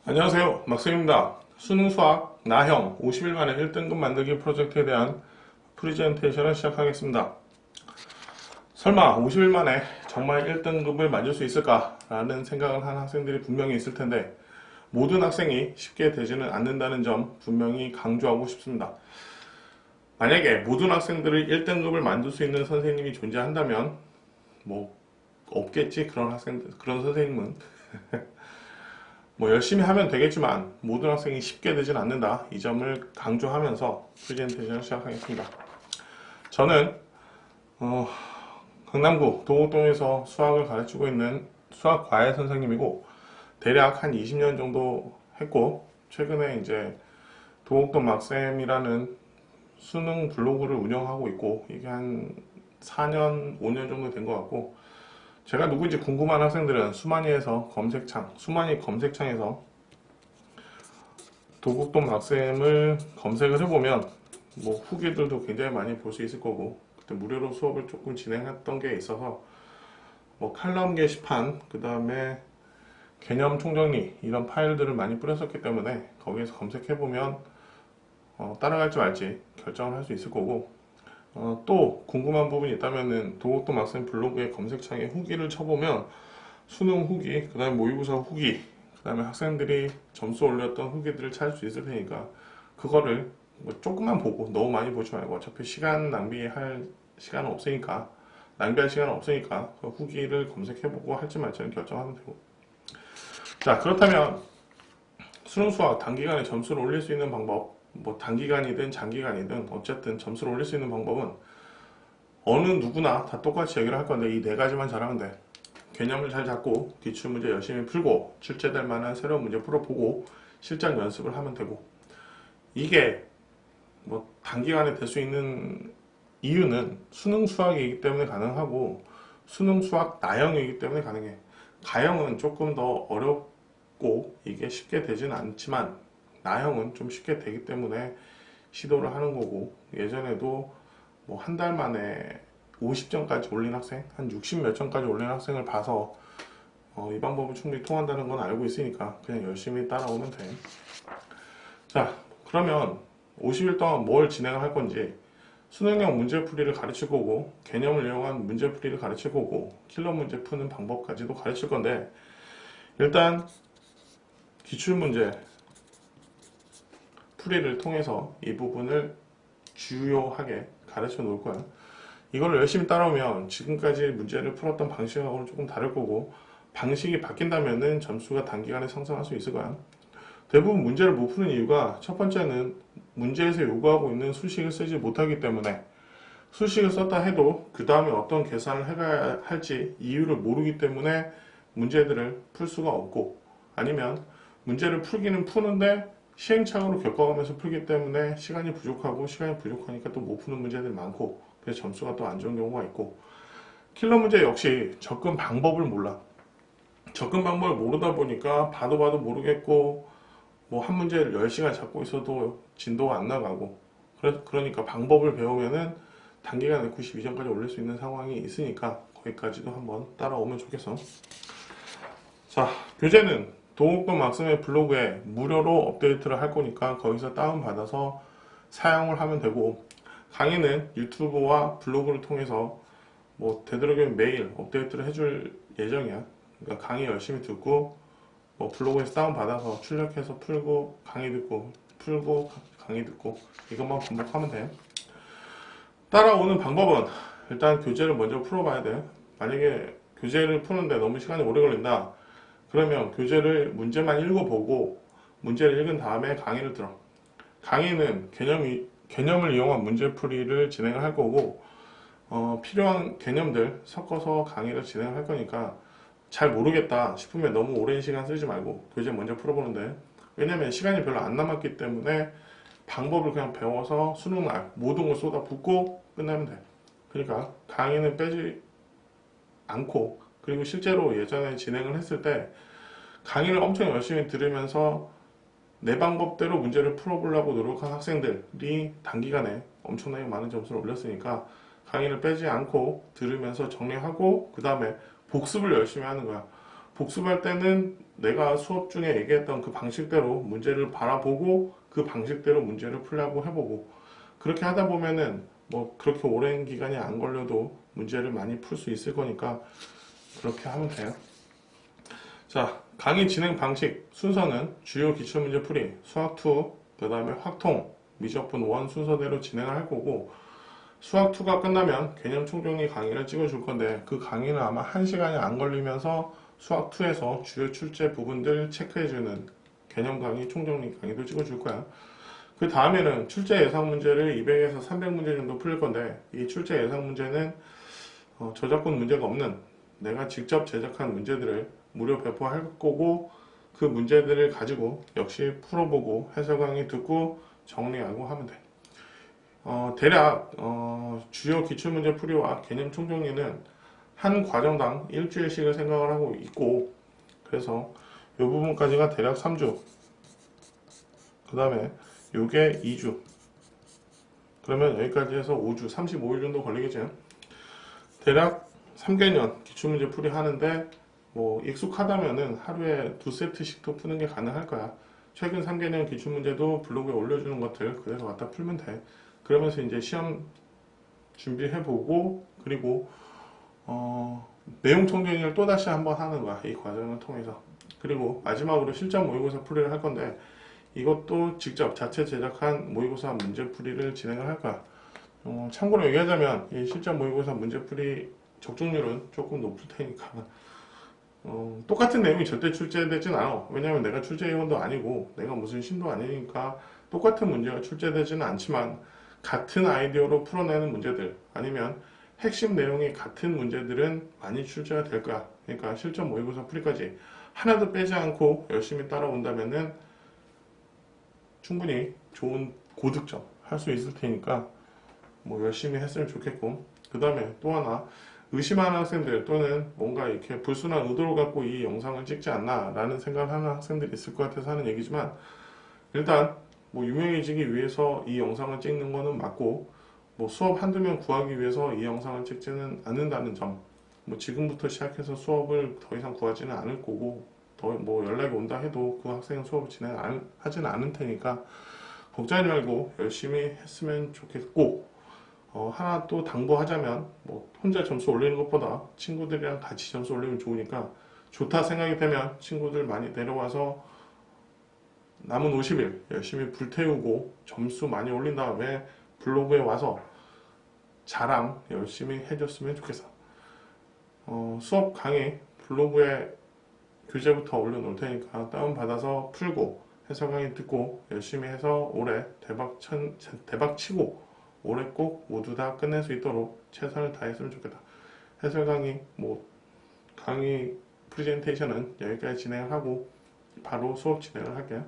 안녕하세요, 막쌤입니다. 수능 수학 나형 50일 만에 1등급 만들기 프로젝트에 대한 프리젠테이션을 시작하겠습니다. 설마 50일 만에 정말 1등급을 만들 수 있을까? 라는 생각을 한 학생들이 분명히 있을 텐데 모든 학생이 쉽게 되지는 않는다는 점 분명히 강조하고 싶습니다. 만약에 모든 학생들을 1등급을 만들 수 있는 선생님이 존재한다면 뭐 없겠지, 그런 선생님은. 열심히 하면 되겠지만 모든 학생이 쉽게 되진 않는다, 이 점을 강조하면서 프레젠테이션을 시작하겠습니다. 저는 강남구 도곡동에서 수학을 가르치고 있는 수학과외 선생님이고 대략 한 20년 정도 했고, 최근에 이제 도곡동 막쌤이라는 수능 블로그를 운영하고 있고, 이게 한 4년 5년 정도 된 것 같고, 제가 누구인지 궁금한 학생들은 수만이 검색창에서 도곡동 막쌤을 검색을 해보면 후기들도 굉장히 많이 볼 수 있을 거고, 그때 무료로 수업을 조금 진행했던 게 있어서 칼럼 게시판, 그 다음에 개념 총정리 이런 파일들을 많이 뿌렸었기 때문에 거기에서 검색해보면 따라갈지 말지 결정을 할 수 있을 거고, 또 궁금한 부분이 있다면은 도곡동 막쌤 블로그의 검색창에 후기를 쳐보면 수능 후기, 그 다음에 모의고사 후기, 그 다음에 학생들이 점수 올렸던 후기들을 찾을 수 있을 테니까 그거를 조금만 보고 너무 많이 보지 말고, 어차피 낭비할 시간은 없으니까 그 후기를 검색해보고 할지 말지는 결정하면 되고. 자, 그렇다면 수능 수학 단기간에 점수를 올릴 수 있는 방법, 단기간이든 장기간이든 어쨌든 점수를 올릴 수 있는 방법은 어느 누구나 다 똑같이 얘기를 할 건데, 이 네 가지만 잘하면 돼. 개념을 잘 잡고 기출문제 열심히 풀고 출제될 만한 새로운 문제 풀어보고 실전 연습을 하면 되고, 이게 단기간에 될 수 있는 이유는 수능 수학이기 때문에 가능하고, 수능 수학 나형이기 때문에 가능해. 가형은 조금 더 어렵고 이게 쉽게 되지는 않지만 나형은 좀 쉽게 되기 때문에 시도를 하는 거고, 예전에도 한 달 만에 50점까지 올린 학생, 한 60 몇 점까지 올린 학생을 봐서 이 방법은 충분히 통한다는 건 알고 있으니까 그냥 열심히 따라오면 돼. 자, 그러면 50일 동안 뭘 진행을 할 건지, 수능형 문제풀이를 가르칠 거고, 개념을 이용한 문제풀이를 가르칠 거고, 킬러 문제 푸는 방법까지도 가르칠 건데, 일단 기출문제 풀이를 통해서 이 부분을 주요하게 가르쳐 놓을 거야. 이걸 열심히 따라오면 지금까지 문제를 풀었던 방식하고는 조금 다를 거고, 방식이 바뀐다면은 점수가 단기간에 상승할 수 있을 거야. 대부분 문제를 못 푸는 이유가, 첫 번째는 문제에서 요구하고 있는 수식을 쓰지 못하기 때문에, 수식을 썼다 해도 그 다음에 어떤 계산을 해가야 할지 이유를 모르기 때문에 문제들을 풀 수가 없고, 아니면 문제를 풀기는 푸는데 시행착오를 겪어가면서 풀기 때문에 시간이 부족하니까 또 못 푸는 문제들이 많고, 그래서 점수가 또 안 좋은 경우가 있고, 킬러 문제 역시 접근 방법을 몰라. 접근 방법을 모르다 보니까 봐도 모르겠고, 한 문제를 10시간 잡고 있어도 진도가 안 나가고, 그러니까 방법을 배우면은 단기간에 92점까지 올릴 수 있는 상황이 있으니까 거기까지도 한번 따라오면 좋겠어. 자, 교재는 도곡동 막쌤의 블로그에 무료로 업데이트를 할 거니까 거기서 다운받아서 사용을 하면 되고, 강의는 유튜브와 블로그를 통해서 되도록이면 매일 업데이트를 해줄 예정이야. 그러니까 강의 열심히 듣고 블로그에서 다운받아서 출력해서 풀고 강의 듣고 풀고 강의 듣고 이것만 반복하면 돼. 따라오는 방법은 일단 교재를 먼저 풀어봐야 돼. 만약에 교재를 푸는데 너무 시간이 오래 걸린다, 그러면 교재를 문제만 읽어보고 문제를 읽은 다음에 강의를 들어. 강의는 개념을 이용한 문제풀이를 진행을 할 거고, 필요한 개념들 섞어서 강의를 진행할 거니까 잘 모르겠다 싶으면 너무 오랜 시간 쓰지 말고 교재 먼저 풀어보는데, 왜냐면 시간이 별로 안 남았기 때문에 방법을 그냥 배워서 수능날 모든 걸 쏟아붓고 끝나면 돼. 그러니까 강의는 빼지 않고, 그리고 실제로 예전에 진행을 했을 때 강의를 엄청 열심히 들으면서 내 방법대로 문제를 풀어보려고 노력한 학생들이 단기간에 엄청나게 많은 점수를 올렸으니까 강의를 빼지 않고 들으면서 정리하고 그 다음에 복습을 열심히 하는 거야. 복습할 때는 내가 수업 중에 얘기했던 그 방식대로 문제를 바라보고 그 방식대로 문제를 풀려고 해보고 그렇게 하다 보면은 뭐 그렇게 오랜 기간이 안 걸려도 문제를 많이 풀 수 있을 거니까 그렇게 하면 돼요. 자, 강의 진행 방식 순서는 주요 기출문제 풀이, 수학2, 그 다음에 확통, 미적분 1 순서대로 진행을 할 거고 수학2가 끝나면 개념 총정리 강의를 찍어줄 건데 그 강의는 아마 1시간이 안 걸리면서 수학2에서 주요 출제 부분들 체크해주는 개념 강의, 총정리 강의도 찍어줄 거야. 그 다음에는 출제 예상 문제를 200에서 300문제 정도 풀릴 건데 이 출제 예상 문제는 저작권 문제가 없는 내가 직접 제작한 문제들을 무료 배포할 거고 그 문제들을 가지고 역시 풀어보고 해설 강의 듣고 정리하고 하면 돼. 대략 주요 기출문제 풀이와 개념 총정리는 한 과정당 일주일씩을 생각을 하고 있고 그래서 이 부분까지가 대략 3주 그 다음에 요게 2주 그러면 여기까지 해서 5주 35일 정도 걸리겠죠. 대략 3개년 기출문제 풀이 하는데 뭐 익숙하다면은 하루에 2세트씩도 푸는 게 가능할 거야. 최근 3개년 기출문제도 블로그에 올려주는 것들 그래서 갖다 풀면 돼. 그러면서 이제 시험 준비해보고 그리고 내용 총정리를 또다시 한번 하는 거야. 이 과정을 통해서. 그리고 마지막으로 실전 모의고사 풀이를 할 건데 이것도 직접 자체 제작한 모의고사 문제풀이를 진행을 할 거야. 참고로 얘기하자면 이 실전 모의고사 문제풀이 적중률은 조금 높을 테니까 똑같은 내용이 절대 출제되진 않아. 왜냐면 내가 출제위원도 아니고 내가 무슨 신도 아니니까 똑같은 문제가 출제되지는 않지만 같은 아이디어로 풀어내는 문제들 아니면 핵심 내용이 같은 문제들은 많이 출제가 될 거야. 그러니까 실전 모의고사 풀이까지 하나도 빼지 않고 열심히 따라온다면은 충분히 좋은 고득점 할 수 있을 테니까 뭐 열심히 했으면 좋겠고 그 다음에 또 하나 의심하는 학생들 또는 뭔가 이렇게 불순한 의도를 갖고 이 영상을 찍지 않나 라는 생각을 하는 학생들이 있을 것 같아서 하는 얘기지만 일단 뭐 유명해지기 위해서 이 영상을 찍는 거는 맞고 뭐 수업 한두 명 구하기 위해서 이 영상을 찍지는 않는다는 점 뭐 지금부터 시작해서 수업을 더 이상 구하지는 않을 거고 더 뭐 연락이 온다 해도 그 학생은 수업을 진행하지는 않을 테니까 걱정하지 말고 열심히 했으면 좋겠고 하나 또 당부하자면 뭐 혼자 점수 올리는 것보다 친구들이랑 같이 점수 올리면 좋으니까 좋다 생각이 되면 친구들 많이 내려와서 남은 50일 열심히 불태우고 점수 많이 올린 다음에 블로그에 와서 자랑 열심히 해줬으면 좋겠어. 수업 강의 블로그에 교재부터 올려놓을 테니까 다운받아서 풀고 해설 강의 듣고 열심히 해서 올해 대박 치고 올해 꼭 모두 다 끝낼 수 있도록 최선을 다했으면 좋겠다. 해설 강의 강의 프레젠테이션은 여기까지 진행을 하고 바로 수업 진행을 할게요.